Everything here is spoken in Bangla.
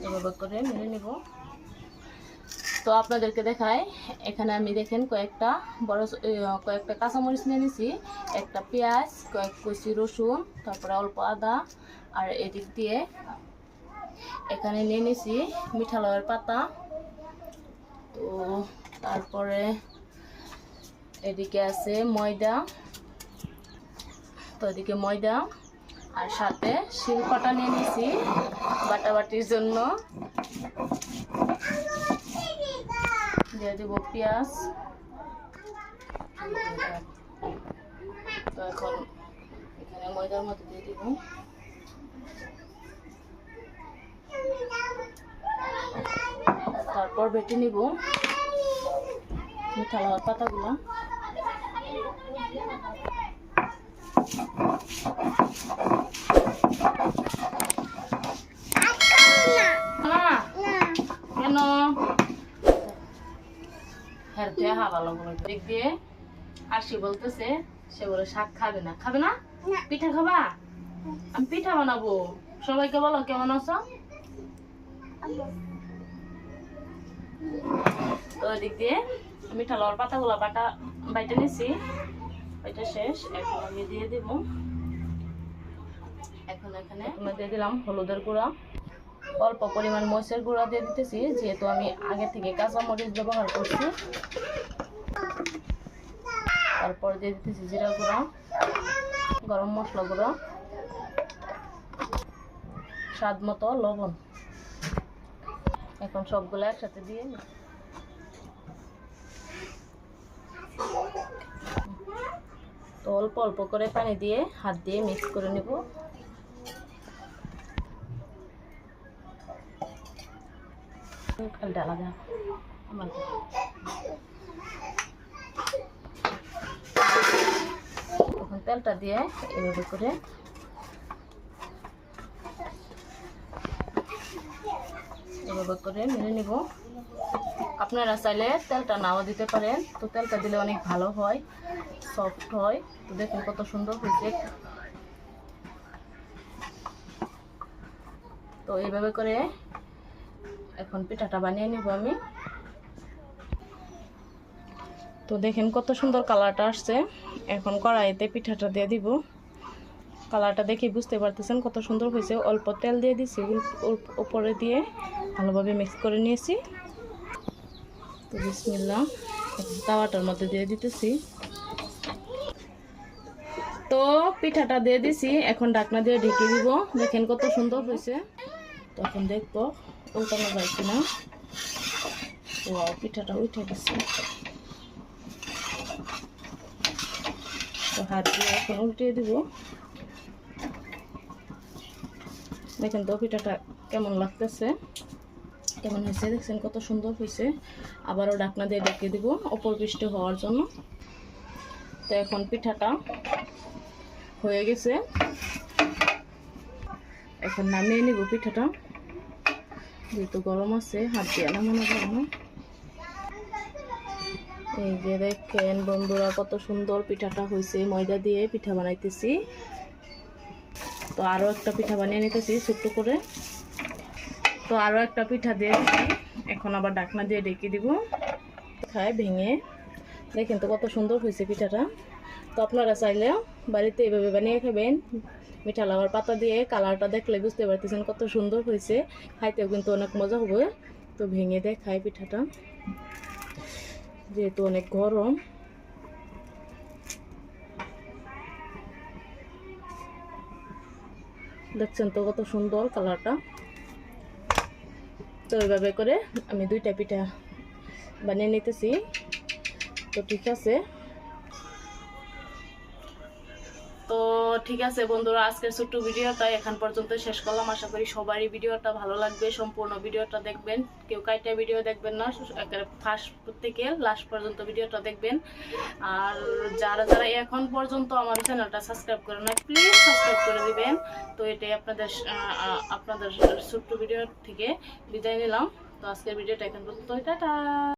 এভাবে করে মেরে নিব। তো আপনাদেরকে দেখায়, এখানে আমি দেখেন কয়েকটা কাঁচামরিচ নিয়ে নিছি, একটা পেঁয়াজ, কয়েক কুচি রসুন, তারপরে অল্প আদা, আর এদিক দিয়ে এখানে নিয়ে নিছি মিঠা লাউয়ের পাতা। তো তারপরে এদিকে আছে ময়দা, তো এদিকে ময়দা আর সাথে শিলপাটা নিয়ে নিছি বাটাবাটির জন্য। দিয়ে দেবো পেঁয়াজ। তো এখন এখানে ময়দার মধ্যে দিয়ে দিব, তারপর বেটে নিব মিঠা লাউয়ের পাতাগুলো। কেন দিক দিয়ে আরশি বলতেছে সে বলে শাক খাবে না। খাবে না? পিঠা খাবা? আমি পিঠা বানাবো। সবাইকে বলো কেমন আছো। তো দিক দিয়ে মিঠা লাউয়ের পাতাগুলো বাইটে নিছি, এটা শেষ। এখন আমি দিয়ে দিব, এখন এখানে দিয়ে দিলাম হলুদের গুঁড়া, অল্প পরিমাণ মরিচের গুঁড়া দিয়ে দিতেছি, যেহেতু আমি আগে থেকে কাঁচা মরিচ ব্যবহার করছি। তারপর দিয়ে দিতেছি জিরা গুঁড়া, গরম মশলা গুঁড়া, স্বাদ মতো লবণ। এখন সবগুলো একসাথে দিয়ে তো অল্প অল্প করে পানি দিয়ে হাত দিয়ে মিক্স করে নেব। এখন তেলটা দিয়ে এভাবে করে মেরে নিব। আপনারা চাইলে তেলটা নাও দিতে পারেন, তো তেলটা দিলে অনেক ভালো হয়, সফট হয়। তো দেখুন কত সুন্দর হয়েছে। তো এইভাবে করে এখন পিঠাটা বানিয়ে নিব আমি। তো দেখেন কত সুন্দর কালারটা আসছে। এখন কড়াইতে পিঠাটা দিয়ে দিব। কালারটা দেখে বুঝতে পারতেছেন কত সুন্দর হয়েছে। অল্প তেল দিয়ে দিছি, উপরে দিয়ে ভালোভাবে মিক্স করে নিয়েছি। তো বিসমিল্লাহ, তাওয়াটার মধ্যে দিয়ে দিতেছি। তো পিঠাটা দিয়ে দিছি, এখন ঢাকনা দিয়ে ঢেকে দিব। দেখেন কত সুন্দর হয়েছে। তখন দেখবো উল্টানো যায় কিনা। ও পিঠাটা উঠে গেছে। তো হাত দিয়ে এখন উল্টিয়ে দিব। দেখেন তো পিঠাটা কেমন লাগতেছে, কেমন হয়েছে দেখছেন কত সুন্দর হয়েছে। আবারও ঢাকনা দিয়ে ঢেকে দিব অপর পৃষ্ঠ হওয়ার জন্য। তো এখন পিঠাটা হয়ে গেছে, এখন নামিয়ে নিব পিঠাটা। যেহেতু গরম আছে হাত দিয়ে নামানো যাবে না। এই যে দেখেন বন্ধুরা কত সুন্দর পিঠাটা হয়েছে। ময়দা দিয়ে পিঠা বানাইতেছি। তো আরও একটা পিঠা বানিয়ে নিতেছি ছোট্ট করে। তো আরও একটা পিঠা দিয়ে দিচ্ছি। এখন আবার ঢাকনা দিয়ে ঢেকে দিব। খায় ভেঙে দেখেন তো কত সুন্দর হয়েছে পিঠাটা। তো আপনারা চাইলে বাড়িতে এইভাবে বানিয়ে খাবেন মিঠা লাউয়ের পাতা দিয়ে। কালারটা দেখলে বুঝতে পারতেছেন কত সুন্দর হয়েছে, খাইতেও কিন্তু অনেক মজা হবে। তো ভেঙে দেখায় পিঠাটা, যেহেতু অনেক গরম। দেখছেন তো কত সুন্দর কালারটা। তো এইভাবে করে আমি দুইটা পিঠা বানিয়ে নিতেছি। তো ঠিক আছে, বন্ধুরা, আজকের ছোট্ট ভিডিওটা এখান পর্যন্ত শেষ করলাম। আশা করি সবারই ভিডিওটা ভালো লাগবে। সম্পূর্ণ ভিডিওটা দেখবেন, কেউ কাইটা ভিডিও দেখবেন না, ফার্স্ট থেকে লাস্ট পর্যন্ত ভিডিওটা দেখবেন। আর যারা যারা এখন পর্যন্ত আমার চ্যানেলটা সাবস্ক্রাইব করে না, প্লিজ সাবস্ক্রাইব করে দিবেন। তো এটাই আপনাদের ছোট্ট ভিডিও থেকে বিদায় নিলাম। তো আজকের ভিডিওটা এখান পর্যন্ত, টাটা।